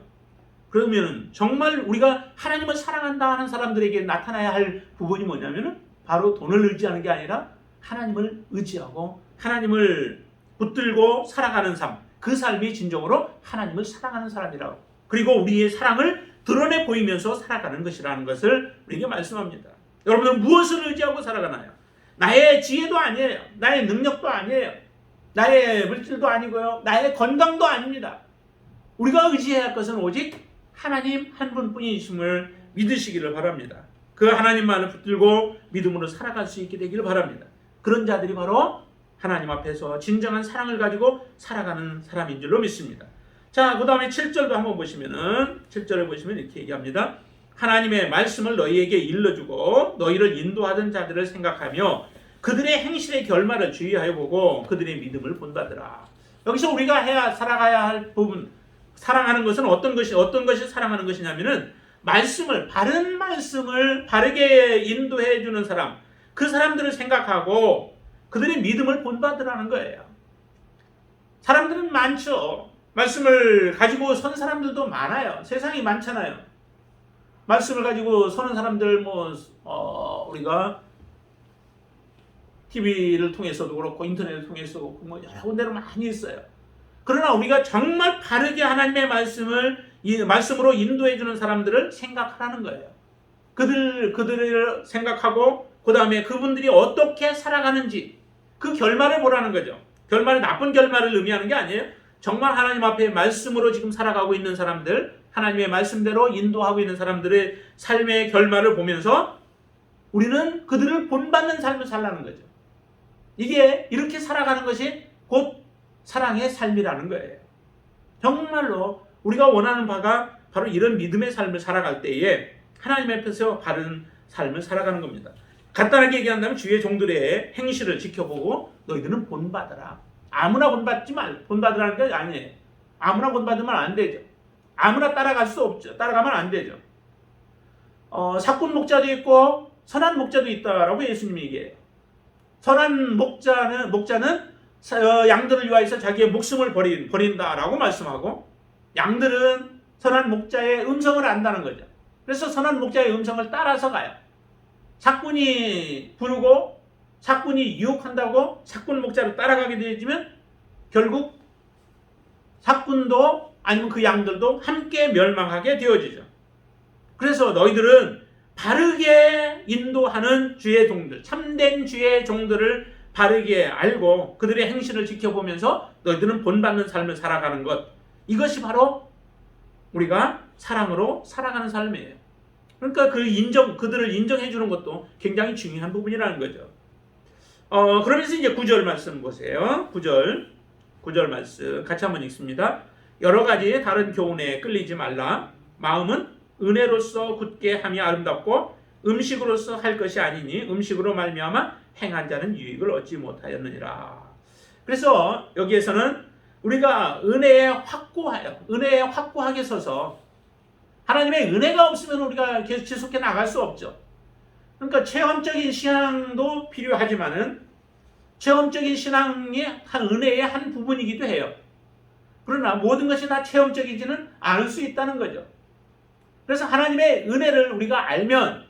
그러면 정말 우리가 하나님을 사랑한다 하는 사람들에게 나타나야 할 부분이 뭐냐면은 바로 돈을 의지하는 게 아니라 하나님을 의지하고 하나님을 붙들고 살아가는 삶, 그 삶이 진정으로 하나님을 사랑하는 사람이라고, 그리고 우리의 사랑을 드러내 보이면서 살아가는 것이라는 것을 우리에게 말씀합니다. 여러분은 무엇을 의지하고 살아가나요? 나의 지혜도 아니에요. 나의 능력도 아니에요. 나의 물질도 아니고요. 나의 건강도 아닙니다. 우리가 의지해야 할 것은 오직 하나님 한 분뿐이심을 믿으시기를 바랍니다. 그 하나님만을 붙들고 믿음으로 살아갈 수 있게 되기를 바랍니다. 그런 자들이 바로 하나님 앞에서 진정한 사랑을 가지고 살아가는 사람인 줄로 믿습니다. 자, 그 다음에 7절도 한번 보시면은, 7절을 보시면 이렇게 얘기합니다. 하나님의 말씀을 너희에게 일러주고 너희를 인도하던 자들을 생각하며 그들의 행실의 결말을 주의하여 보고 그들의 믿음을 본받으라. 여기서 우리가 살아가야 할 부분, 사랑하는 것은 어떤 것이 사랑하는 것이냐면은 바른 말씀을 바르게 인도해 주는 사람, 그 사람들을 생각하고 그들의 믿음을 본받으라는 거예요. 사람들은 많죠. 말씀을 가지고 선 사람들도 많아요. 세상이 많잖아요. 말씀을 가지고 서는 사람들, 우리가 TV를 통해서도 그렇고 인터넷을 통해서도 그렇고 여러 군데로 많이 있어요. 그러나 우리가 정말 바르게 하나님의 말씀으로 인도해 주는 사람들을 생각하라는 거예요. 그들을 생각하고 그 다음에 그분들이 어떻게 살아가는지 그 결말을 보라는 거죠. 결말은 나쁜 결말을 의미하는 게 아니에요. 정말 하나님 앞에 말씀으로 지금 살아가고 있는 사람들, 하나님의 말씀대로 인도하고 있는 사람들의 삶의 결말을 보면서 우리는 그들을 본받는 삶을 살라는 거죠. 이렇게 살아가는 것이 곧 사랑의 삶이라는 거예요. 정말로 우리가 원하는 바가 바로 이런 믿음의 삶을 살아갈 때에 하나님 앞에서 바른 삶을 살아가는 겁니다. 간단하게 얘기한다면 주의 종들의 행실을 지켜보고 너희들은 본받아라. 아무나 본받으라는 게 아니에요. 아무나 본받으면 안 되죠. 아무나 따라갈 수 없죠. 따라가면 안 되죠. 사꾼 목자도 있고 선한 목자도 있다라고 예수님이 얘기해요. 선한 목자는 양들을 위하여서 자기의 목숨을 버린다라고 말씀하고, 양들은 선한 목자의 음성을 안다는 거죠. 그래서 선한 목자의 음성을 따라서 가요. 사꾼이 부르고 사꾼이 유혹한다고 사꾼 목자로 따라가게 되지면 결국 사꾼도 아니면 그 양들도 함께 멸망하게 되어지죠. 그래서 너희들은 바르게 인도하는 주의 종들, 참된 주의 종들을 바르게 알고 그들의 행실을 지켜보면서 너희들은 본받는 삶을 살아가는 것, 이것이 바로 우리가 사랑으로 살아가는 삶이에요. 그러니까 그들을 인정해 주는 것도 굉장히 중요한 부분이라는 거죠. 그러면서 이제 9절 말씀 보세요. 9절 말씀 같이 한번 읽습니다. 여러 가지 다른 교훈에 끌리지 말라. 마음은 은혜로서 굳게 함이 아름답고 음식으로서 할 것이 아니니 음식으로 말미암아 행한 자는 유익을 얻지 못하였느니라. 그래서 여기에서는 우리가 은혜에 확고하게 서서, 하나님의 은혜가 없으면 우리가 계속 지속해 나갈 수 없죠. 그러니까 체험적인 신앙도 필요하지만은 체험적인 신앙이 은혜의 한 부분이기도 해요. 그러나 모든 것이 다 체험적이지는 않을 수 있다는 거죠. 그래서 하나님의 은혜를 우리가 알면,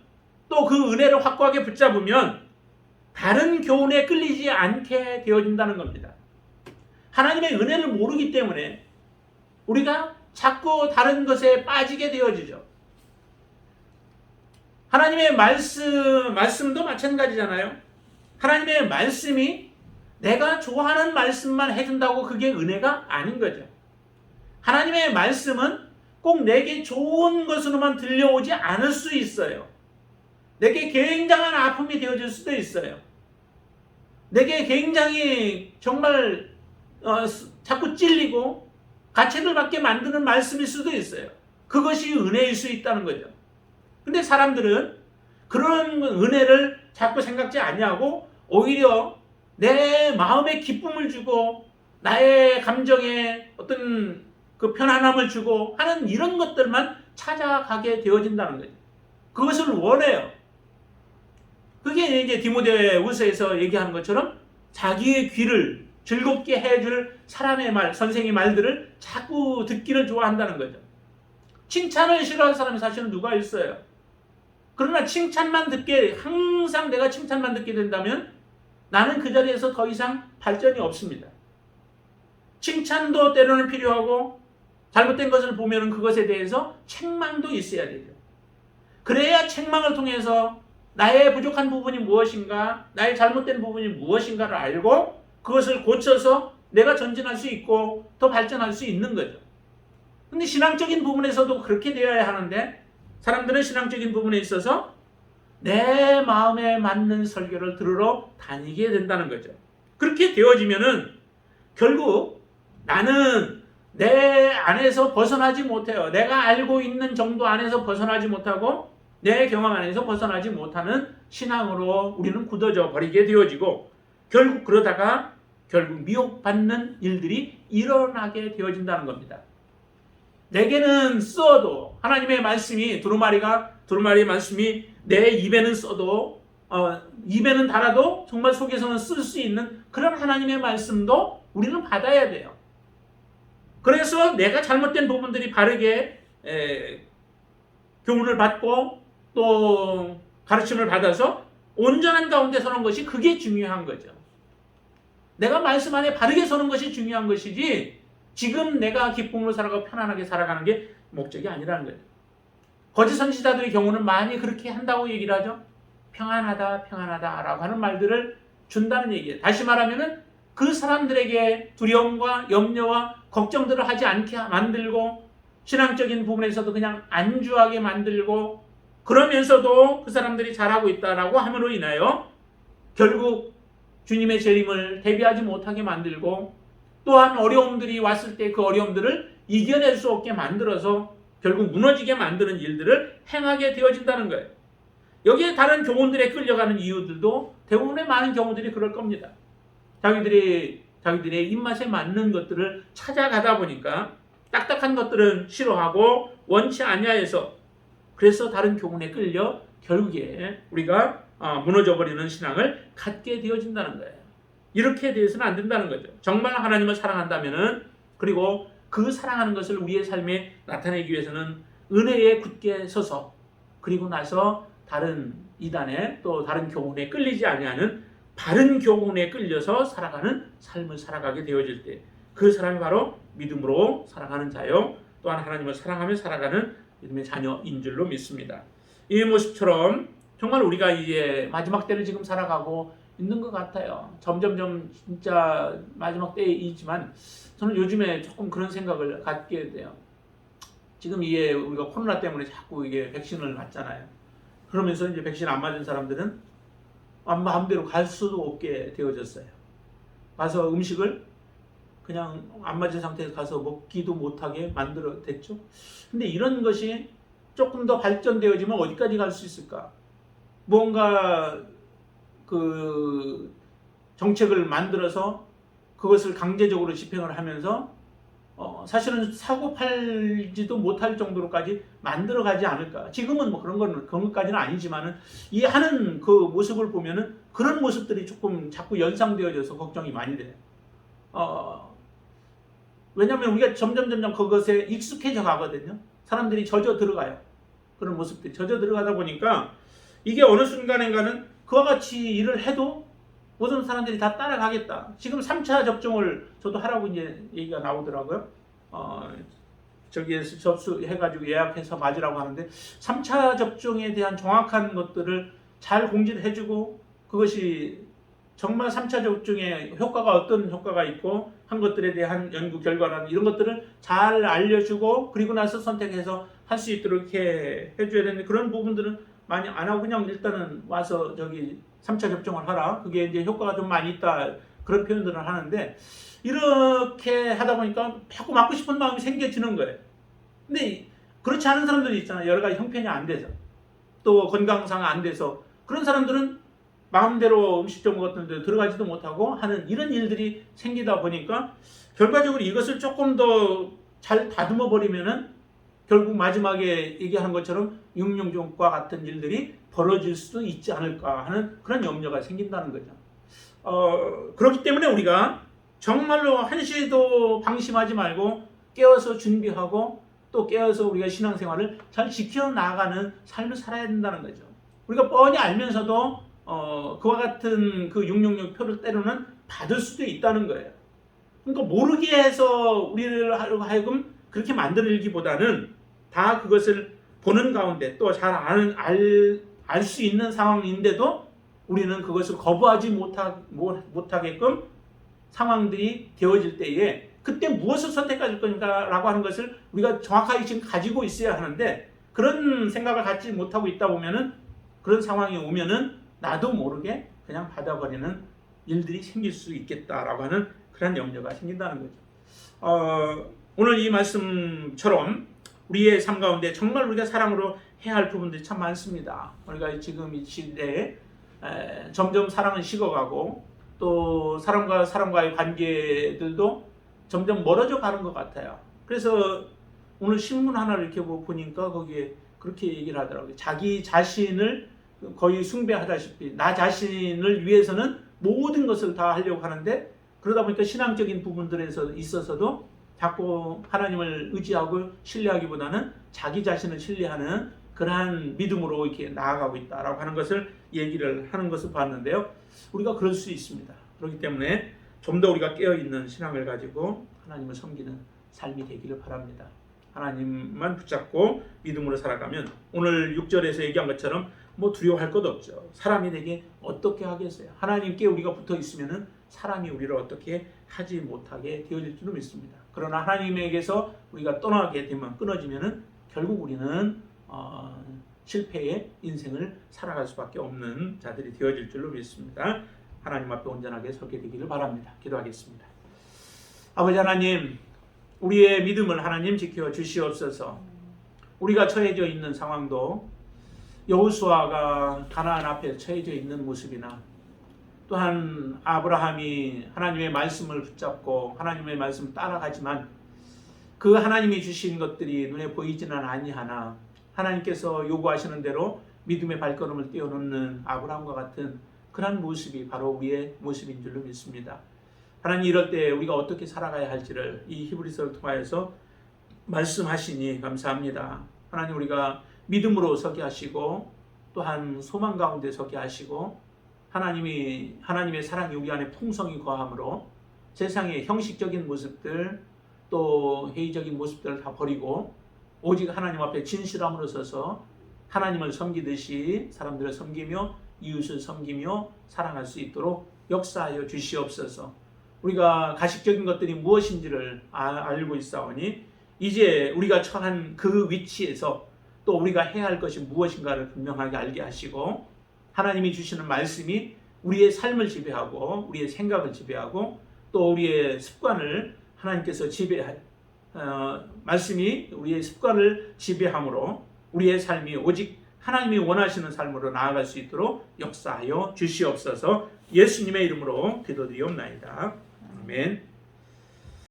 또 그 은혜를 확고하게 붙잡으면 다른 교훈에 끌리지 않게 되어진다는 겁니다. 하나님의 은혜를 모르기 때문에 우리가 자꾸 다른 것에 빠지게 되어지죠. 하나님의 말씀도 마찬가지잖아요. 하나님의 말씀이 내가 좋아하는 말씀만 해준다고 그게 은혜가 아닌 거죠. 하나님의 말씀은 꼭 내게 좋은 것으로만 들려오지 않을 수 있어요. 내게 굉장한 아픔이 되어질 수도 있어요. 내게 굉장히 정말 자꾸 찔리고 가책을 받게 만드는 말씀일 수도 있어요. 그것이 은혜일 수 있다는 거죠. 근데 사람들은 그런 은혜를 자꾸 생각지 않냐고 오히려 내 마음에 기쁨을 주고 나의 감정에 어떤 그 편안함을 주고 하는 이런 것들만 찾아가게 되어진다는 거죠. 그것을 원해요. 그게 이제 디모데후서에서 얘기하는 것처럼 자기의 귀를 즐겁게 해줄 사람의 말, 선생의 말들을 자꾸 듣기를 좋아한다는 거죠. 칭찬을 싫어하는 사람이 사실은 누가 있어요? 그러나 칭찬만 듣게 항상 내가 칭찬만 듣게 된다면 나는 그 자리에서 더 이상 발전이 없습니다. 칭찬도 때로는 필요하고 잘못된 것을 보면 그것에 대해서 책망도 있어야 되죠. 그래야 책망을 통해서 나의 부족한 부분이 무엇인가, 나의 잘못된 부분이 무엇인가를 알고 그것을 고쳐서 내가 전진할 수 있고 더 발전할 수 있는 거죠. 근데 신앙적인 부분에서도 그렇게 되어야 하는데 사람들은 신앙적인 부분에 있어서 내 마음에 맞는 설교를 들으러 다니게 된다는 거죠. 그렇게 되어지면은 결국 나는 내 안에서 벗어나지 못해요. 내가 알고 있는 정도 안에서 벗어나지 못하고 내 경험 안에서 벗어나지 못하는 신앙으로 우리는 굳어져 버리게 되어지고 결국 그러다가 결국 미혹받는 일들이 일어나게 되어진다는 겁니다. 내게는 써도 하나님의 말씀이 두루마리 말씀이 내 입에는 써도 입에는 달아도 정말 속에서는 쓸 수 있는 그런 하나님의 말씀도 우리는 받아야 돼요. 그래서 내가 잘못된 부분들이 바르게 교훈을 받고 또 가르침을 받아서 온전한 가운데 서는 것이 그게 중요한 거죠. 내가 말씀 안에 바르게 서는 것이 중요한 것이지 지금 내가 기쁨으로 살아가고 편안하게 살아가는 게 목적이 아니라는 거예요. 거짓 선지자들의 경우는 많이 그렇게 한다고 얘기를 하죠. 평안하다 라고 하는 말들을 준다는 얘기예요. 다시 말하면은 그 사람들에게 두려움과 염려와 걱정들을 하지 않게 만들고 신앙적인 부분에서도 그냥 안주하게 만들고 그러면서도 그 사람들이 잘하고 있다라고 함으로 인하여 결국 주님의 재림을 대비하지 못하게 만들고 또한 어려움들이 왔을 때 그 어려움들을 이겨낼 수 없게 만들어서 결국 무너지게 만드는 일들을 행하게 되어진다는 거예요. 여기에 다른 교훈들에 끌려가는 이유들도 대부분의 많은 경우들이 그럴 겁니다. 자기들의 입맛에 맞는 것들을 찾아가다 보니까 딱딱한 것들은 싫어하고 원치 아니하여서 그래서 다른 교훈에 끌려 결국에 우리가 무너져버리는 신앙을 갖게 되어진다는 거예요. 이렇게 돼서는 안 된다는 거죠. 정말 하나님을 사랑한다면은 그리고 그 사랑하는 것을 우리의 삶에 나타내기 위해서는 은혜에 굳게 서서 그리고 나서 다른 이단에 또 다른 교훈에 끌리지 아니하는 바른 교훈에 끌려서 살아가는 삶을 살아가게 되어질 때 그 사람이 바로 믿음으로 살아가는 자요 또한 하나님을 사랑하며 살아가는 믿음의 자녀인 줄로 믿습니다. 이 모습처럼 정말 우리가 이제 마지막 때를 지금 살아가고 있는 것 같아요. 점점점 진짜 마지막 때이지만 저는 요즘에 조금 그런 생각을 갖게 돼요. 지금 이게 우리가 코로나 때문에 자꾸 이게 백신을 맞잖아요. 그러면서 이제 백신 안 맞은 사람들은 마음대로 갈 수도 없게 되어졌어요. 가서 음식을 그냥 안 맞은 상태에서 가서 먹기도 못하게 만들어 됐죠. 근데 이런 것이 조금 더 발전되어지면 어디까지 갈 수 있을까? 뭔가 그 정책을 만들어서 그것을 강제적으로 집행을 하면서 사실은 사고 팔지도 못할 정도로까지 만들어가지 않을까. 지금은 뭐 그런 것까지는 아니지만은 이 하는 그 모습을 보면은 그런 모습들이 조금 자꾸 연상되어져서 걱정이 많이 돼요. 왜냐하면 우리가 점점 그것에 익숙해져 가거든요. 사람들이 젖어 들어가요. 그런 모습들이 젖어 들어가다 보니까 이게 어느 순간인가는 그와 같이 일을 해도 모든 사람들이 다 따라가겠다. 지금 3차 접종을 저도 하라고 이제 얘기가 나오더라고요. 저기에서 접수해가지고 예약해서 맞으라고 하는데 3차 접종에 대한 정확한 것들을 잘 공지를 해주고 그것이 정말 3차 접종에 효과가 어떤 효과가 있고 한 것들에 대한 연구 결과라는 이런 것들을 잘 알려주고 그리고 나서 선택해서 할 수 있도록 이렇게 해줘야 되는데 그런 부분들은 많이 안 하고 그냥 일단은 와서 저기 3차 접종을 하라. 그게 이제 효과가 좀 많이 있다. 그런 표현들을 하는데 이렇게 하다 보니까 자꾸 맞고 싶은 마음이 생겨지는 거예요. 근데 그렇지 않은 사람들이 있잖아요. 여러 가지 형편이 안 돼서 또 건강상 안 돼서 그런 사람들은 마음대로 음식점 같은 데 들어가지도 못하고 하는 이런 일들이 생기다 보니까 결과적으로 이것을 조금 더 잘 다듬어 버리면은 결국 마지막에 얘기하는 것처럼 육룡종과 같은 일들이 벌어질 수도 있지 않을까 하는 그런 염려가 생긴다는 거죠. 그렇기 때문에 우리가 정말로 한시도 방심하지 말고 깨어서 준비하고 또 깨어서 우리가 신앙생활을 잘 지켜나가는 삶을 살아야 된다는 거죠. 우리가 뻔히 알면서도 그와 같은 그 666 표를 때로는 받을 수도 있다는 거예요. 그러니까 모르게 해서 우리를 하여금 그렇게 만들기보다는 다 그것을 보는 가운데 또 잘 알 수 있는 상황인데도 우리는 그것을 거부하지 못하게끔 상황들이 되어질 때에 그때 무엇을 선택할 건가라고 하는 것을 우리가 정확하게 지금 가지고 있어야 하는데 그런 생각을 갖지 못하고 있다 보면은 그런 상황이 오면은 나도 모르게 그냥 받아버리는 일들이 생길 수 있겠다라고 하는 그런 염려가 생긴다는 거죠. 오늘 이 말씀처럼 우리의 삶 가운데 정말 우리가 사랑으로 해야 할 부분들이 참 많습니다. 우리가 지금 이 시대에 점점 사랑은 식어가고 또 사람과의 관계들도 점점 멀어져 가는 것 같아요. 그래서 오늘 신문 하나를 이렇게 보니까 거기에 그렇게 얘기를 하더라고요. 자기 자신을 거의 숭배하다시피 나 자신을 위해서는 모든 것을 다 하려고 하는데 그러다 보니까 신앙적인 부분들에서 있어서도 자꾸 하나님을 의지하고 신뢰하기보다는 자기 자신을 신뢰하는 그러한 믿음으로 이렇게 나아가고 있다라고 하는 것을 얘기를 하는 것을 봤는데요. 우리가 그럴 수 있습니다. 그렇기 때문에 좀 더 우리가 깨어있는 신앙을 가지고 하나님을 섬기는 삶이 되기를 바랍니다. 하나님만 붙잡고 믿음으로 살아가면 오늘 6절에서 얘기한 것처럼 뭐 두려워할 것 없죠. 사람이 내게 어떻게 하겠어요? 하나님께 우리가 붙어 있으면은 사람이 우리를 어떻게 하지 못하게 되어질 줄로 믿습니다. 그러나 하나님에게서 우리가 떠나게 되면 끊어지면은 결국 우리는 실패의 인생을 살아갈 수밖에 없는 자들이 되어질 줄로 믿습니다. 하나님 앞에 온전하게 서게 되기를 바랍니다. 기도하겠습니다. 아버지 하나님, 우리의 믿음을 하나님 지켜 주시옵소서. 우리가 처해져 있는 상황도 여호수아가 가나안 앞에 처해져 있는 모습이나 또한 아브라함이 하나님의 말씀을 붙잡고 하나님의 말씀을 따라가지만 그 하나님이 주신 것들이 눈에 보이지는 아니하나 하나님께서 요구하시는 대로 믿음의 발걸음을 떼어놓는 아브라함과 같은 그런 모습이 바로 우리의 모습인 줄로 믿습니다. 하나님, 이럴 때 우리가 어떻게 살아가야 할지를 이 히브리서를 통하여서 말씀하시니 감사합니다. 하나님, 우리가 믿음으로 서게 하시고 또한 소망 가운데 서게 하시고 하나님의 사랑이 우리 안에 풍성히 거함으로 세상의 형식적인 모습들 또 회의적인 모습들을 다 버리고 오직 하나님 앞에 진실함으로 서서 하나님을 섬기듯이 사람들을 섬기며 이웃을 섬기며 사랑할 수 있도록 역사하여 주시옵소서. 우리가 가식적인 것들이 무엇인지를 알고 있사오니 이제 우리가 처한 그 위치에서 또 우리가 해야 할 것이 무엇인가를 분명하게 알게 하시고 하나님이 주시는 말씀이 우리의 삶을 지배하고 우리의 생각을 지배하고 또 우리의 습관을 하나님께서 말씀이 우리의 습관을 지배함으로 우리의 삶이 오직 하나님이 원하시는 삶으로 나아갈 수 있도록 역사하여 주시옵소서. 예수님의 이름으로 기도드리옵나이다. 아멘.